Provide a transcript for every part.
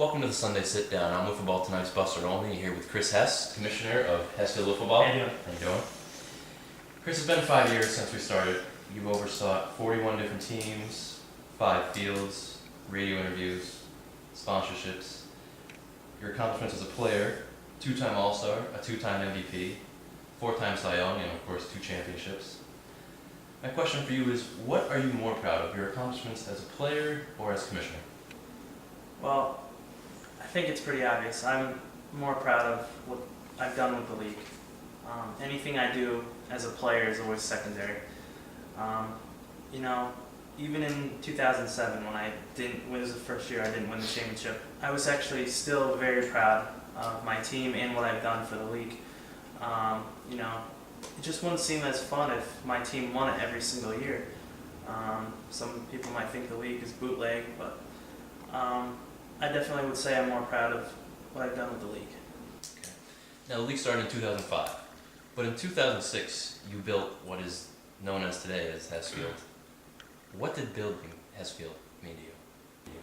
Welcome to the Sunday Sit Down. I'm Wiffleball Tonight's Buster Only, here with Chris Hess, Commissioner of Hessfield Wiffleball. How you doing? How you doing? Chris, it's been 5 years since we started. You've oversaw 41 different teams, 5 fields, radio interviews, sponsorships. Your accomplishments as a player, 2-time All-Star, a 2-time MVP, 4-time Cy Young, and of course 2 championships. My question for you is, what are you more proud of, your accomplishments as a player or as commissioner? Well, I think it's pretty obvious. I'm more proud of what I've done with the league. Anything I do as a player is always secondary. Even in 2007, when it was the first year I didn't win the championship, I was actually still very proud of my team and what I've done for the league. It just wouldn't seem as fun if my team won it every single year. Some people might think the league is bootleg, but I definitely would say I'm more proud of what I've done with the league. Okay. Now, the league started in 2005, but in 2006, you built what is known as today as Hessfield. What did building Hessfield mean to you?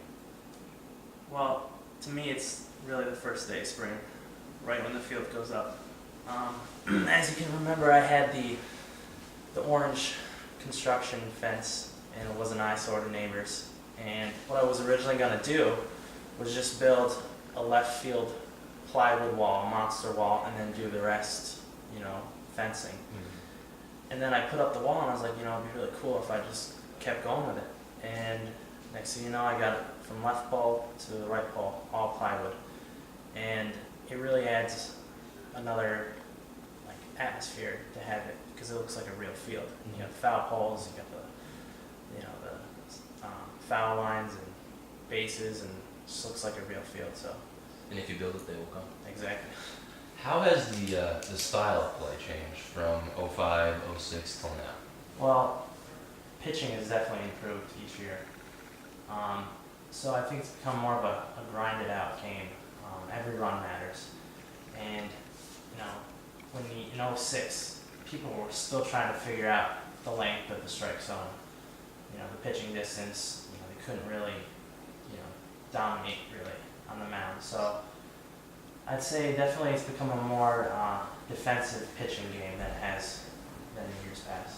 Well, to me, it's really the first day of spring, right when the field goes up. As you can remember, I had the orange construction fence, and it was an eyesore to neighbors. And what I was originally going to do was just build a left field plywood wall, a monster wall, and then do the rest, fencing. Mm-hmm. And then I put up the wall, and I was like, it'd be really cool if I just kept going with it. And next thing you know, I got it from left pole to the right pole, all plywood. And it really adds another atmosphere to have it, because it looks like a real field. And you got foul poles, you got the foul lines and bases, and it just looks like a real field. So. And if you build it, they will come. Exactly. How has the style of play changed from 05, 06 till now? Well, pitching has definitely improved each year. So I think it's become more of a grinded out game. Every run matters. And, in 06, people were still trying to figure out the length of the strike zone. The pitching distance, they couldn't really, dominate really on the mound. So I'd say definitely it's become a more defensive pitching game than it has been in years past.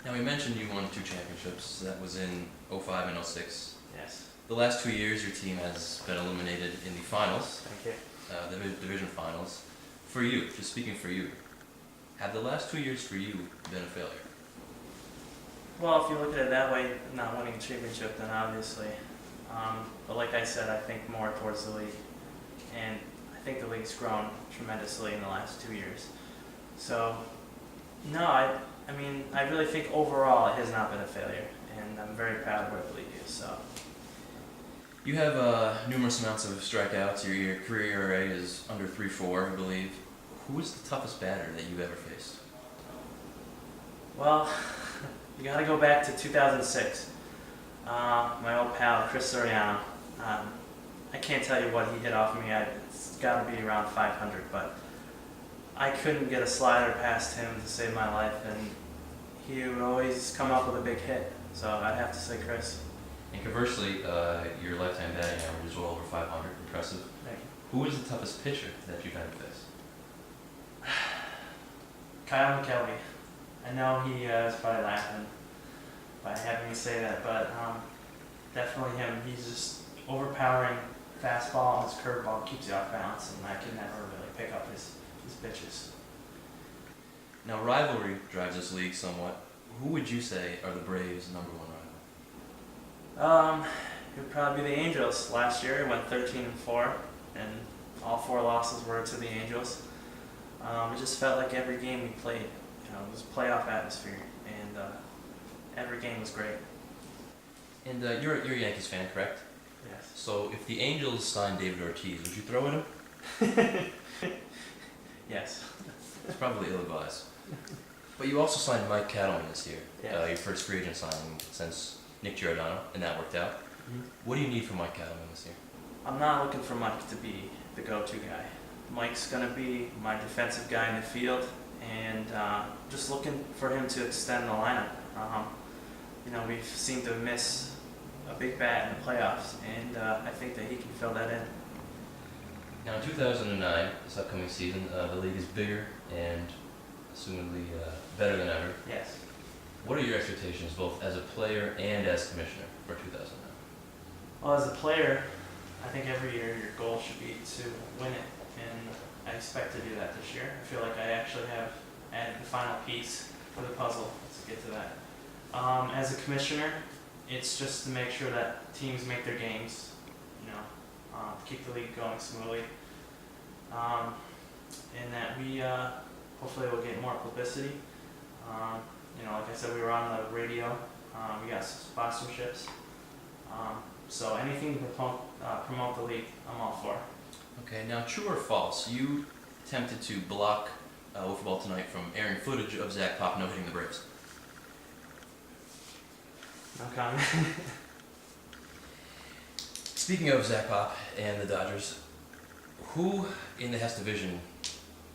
Now, we mentioned you won 2 championships. That was in 05 and 06. Yes. The last 2 years, your team has been eliminated in the finals. Thank you. The division finals. For you, just speaking for you, have the last 2 years for you been a failure? Well, if you look at it that way, not winning a championship, then obviously. But like I said, I think more towards the league. And I think the league's grown tremendously in the last 2 years. So, no, I really think overall it has not been a failure. And I'm very proud of where the league is. So. You have numerous amounts of strikeouts. Your career ERA is under 3.4, I believe. Who is the toughest batter that you've ever faced? Well, you got to go back to 2006. My old pal, Chris Soriano. I can't tell you what he hit off of me. It's got to be around 500, but I couldn't get a slider past him to save my life, and he would always come up with a big hit. So I'd have to say Chris. And conversely, your lifetime batting average is well over 500. Impressive. Thank you. Who is the toughest pitcher that you've had to face? Kyle McKelvey. I know he is probably laughing by having me say that, but definitely him. He's just overpowering fastball, and his curveball keeps you off balance, and I can never really pick up his pitches. Now, rivalry drives this league somewhat. Who would you say are the Braves' number 1 rival? It would probably be the Angels. Last year it went 13-4, and all 4 losses were to the Angels. It just felt like every game we played, it was playoff atmosphere, and every game was great. And you're a Yankees fan, correct? Yes. So if the Angels signed David Ortiz, would you throw at him? Yes. It's probably ill-advised. But you also signed Mike Cattleman this year, Yes. your first free agent signing since Nick Giordano, and that worked out. Mm-hmm. What do you need from Mike Cattleman this year? I'm not looking for Mike to be the go-to guy. Mike's going to be my defensive guy in the field, and just looking for him to extend the lineup. We seem to miss a big bat in the playoffs, and I think that he can fill that in. Now in 2009, this upcoming season, the league is bigger and assumedly better than ever. Yes. What are your expectations both as a player and as commissioner for 2009? Well, as a player, I think every year your goal should be to win it, and I expect to do that this year. I feel like I actually have added the final piece for the puzzle. Let's get to that. As a commissioner, it's just to make sure that teams make their games, keep the league going smoothly, and that we hopefully will get more publicity. Like I said, we were on the radio. We got sponsorships. So anything to promote the league, I'm all for. Okay, now true or false, you attempted to block Wiffleball Tonight from airing footage of Zach Pop no-hitting the Braves. No comment. Speaking of Zach Pop and the Dodgers, who in the Hess division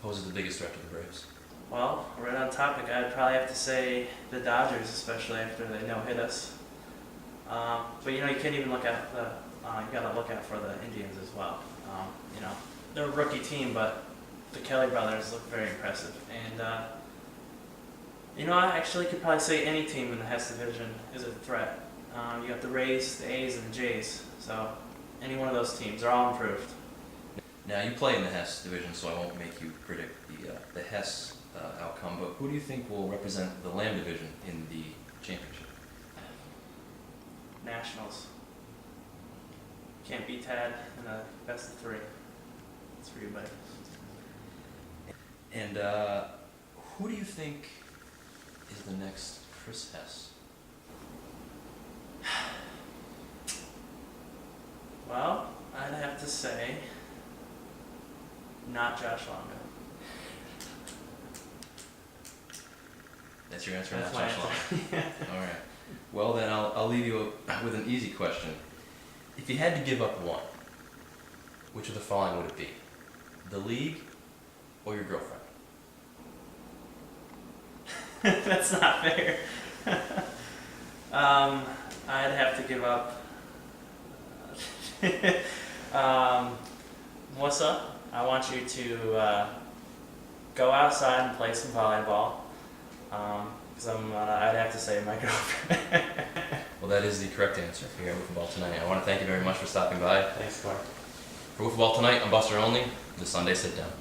poses the biggest threat to the Braves? Well, right on topic, I'd probably have to say the Dodgers, especially after they no-hit us. But you can't even look at you gotta look out for the Indians as well. They're a rookie team, but the Kelly brothers look very impressive. And I actually could probably say any team in the Hess division is a threat. You got the Rays, the A's, and the Jays. So any one of those teams, they're all improved. Now you play in the Hess division, so I won't make you predict the Hess outcome. But who do you think will represent the Lamb division in the championship? Nationals. Can't beat Tad in the best of three. That's for you, buddy. And who do you think is the next Chris Hess? Well, I'd have to say not Josh Longo. That's your answer, That's not my Josh answer. Long. All right. Well, then I'll leave you with an easy question. If you had to give up one, which of the following would it be? The league or your girlfriend? That's not fair. I'd have to give up. Melissa, I want you to go outside and play some volleyball. Because I'd have to say my girlfriend. Well, that is the correct answer here at Wiffleball Tonight. I want to thank you very much for stopping by. Thanks, Clark. For Wiffleball Tonight, I'm Buster Only, the Sunday Sit Down.